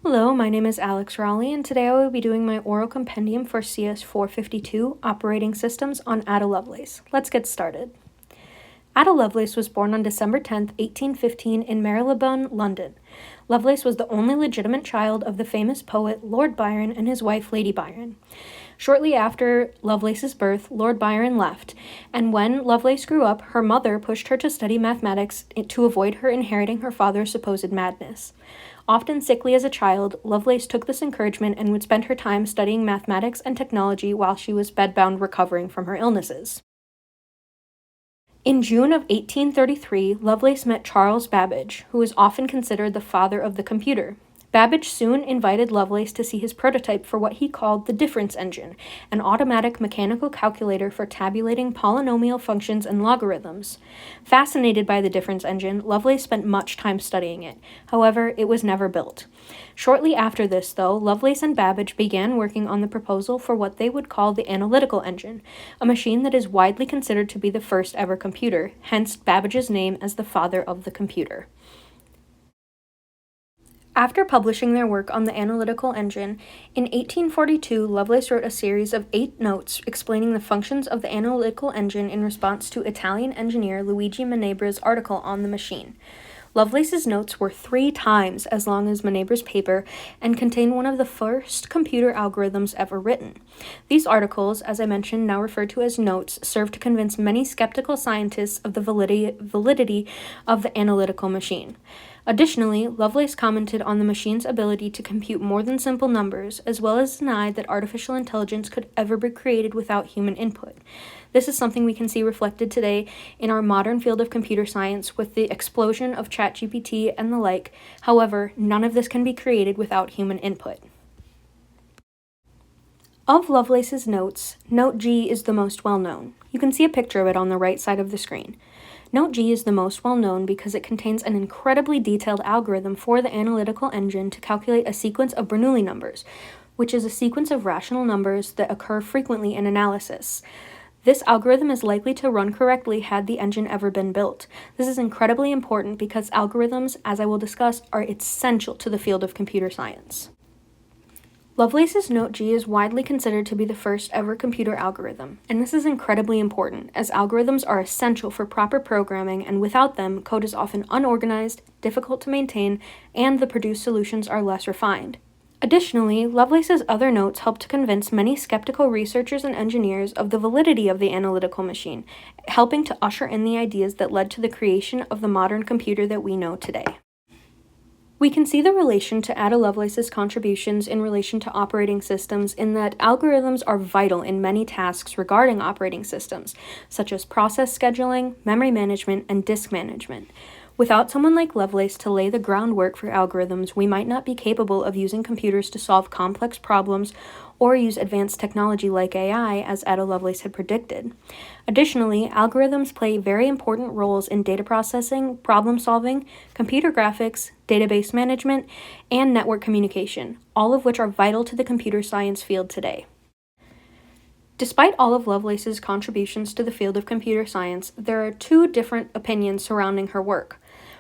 Hello, my name is Alex Raleigh, and today I will be doing my oral compendium for CS 452, Operating Systems, on Ada Lovelace. Let's get started. Ada Lovelace was born on December 10, 1815, in Marylebone, London. Lovelace was the only legitimate child of the famous poet Lord Byron and his wife Lady Byron. Shortly after Lovelace's birth, Lord Byron left, and when Lovelace grew up, her mother pushed her to study mathematics to avoid her inheriting her father's supposed madness. Often sickly as a child, Lovelace took this encouragement and would spend her time studying mathematics and technology while she was bedbound recovering from her illnesses. In June of 1833, Lovelace met Charles Babbage, who is often considered the father of the computer. Babbage soon invited Lovelace to see his prototype for what he called the difference engine, an automatic mechanical calculator for tabulating polynomial functions and logarithms. Fascinated by the difference engine, Lovelace spent much time studying it. However, it was never built. Shortly after this, though, Lovelace and Babbage began working on the proposal for what they would call the analytical engine, a machine that is widely considered to be the first ever computer, hence Babbage's name as the father of the computer. After publishing their work on the analytical engine, in 1842, Lovelace wrote a series of 8 notes explaining the functions of the analytical engine in response to Italian engineer Luigi Minebre's article on the machine. Lovelace's notes were 3 times as long as Minebre's paper and contained one of the first computer algorithms ever written. These articles, as I mentioned, now referred to as notes, served to convince many skeptical scientists of the validity of the analytical machine. Additionally, Lovelace commented on the machine's ability to compute more than simple numbers, as well as denied that artificial intelligence could ever be created without human input. This is something we can see reflected today in our modern field of computer science with the explosion of ChatGPT and the like. However, none of this can be created without human input. Of Lovelace's notes, Note G is the most well-known. You can see a picture of it on the right side of the screen. Note G is the most well-known because it contains an incredibly detailed algorithm for the analytical engine to calculate a sequence of Bernoulli numbers, which is a sequence of rational numbers that occur frequently in analysis. This algorithm is likely to run correctly had the engine ever been built. This is incredibly important because algorithms, as I will discuss, are essential to the field of computer science. Lovelace's Note G is widely considered to be the first ever computer algorithm, and this is incredibly important as algorithms are essential for proper programming, and without them, code is often unorganized, difficult to maintain, and the produced solutions are less refined. Additionally, Lovelace's other notes helped to convince many skeptical researchers and engineers of the validity of the analytical machine, helping to usher in the ideas that led to the creation of the modern computer that we know today. We can see the relation to Ada Lovelace's contributions in relation to operating systems in that algorithms are vital in many tasks regarding operating systems, such as process scheduling, memory management, and disk management. Without someone like Lovelace to lay the groundwork for algorithms, we might not be capable of using computers to solve complex problems or use advanced technology like AI, as Ada Lovelace had predicted. Additionally, algorithms play very important roles in data processing, problem solving, computer graphics, database management, and network communication, all of which are vital to the computer science field today. Despite all of Lovelace's contributions to the field of computer science, there are 2 different opinions surrounding her work.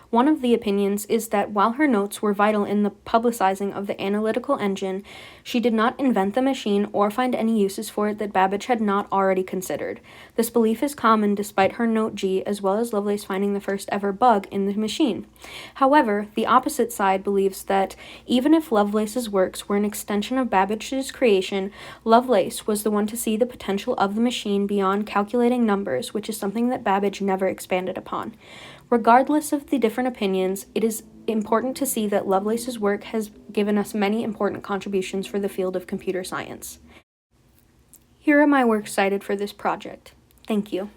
One of the opinions is that while her notes were vital in the publicizing of the analytical engine, she did not invent the machine or find any uses for it that Babbage had not already considered. This belief is common despite her Note G, as well as Lovelace finding the first ever bug in the machine. However, the opposite side believes that even if Lovelace's works were an extension of Babbage's creation, Lovelace was the one to see the potential of the machine beyond calculating numbers, which is something that Babbage never expanded upon. Regardless of the different opinions, it is important to see that Lovelace's work has given us many important contributions for the field of computer science. Here are my works cited for this project. Thank you.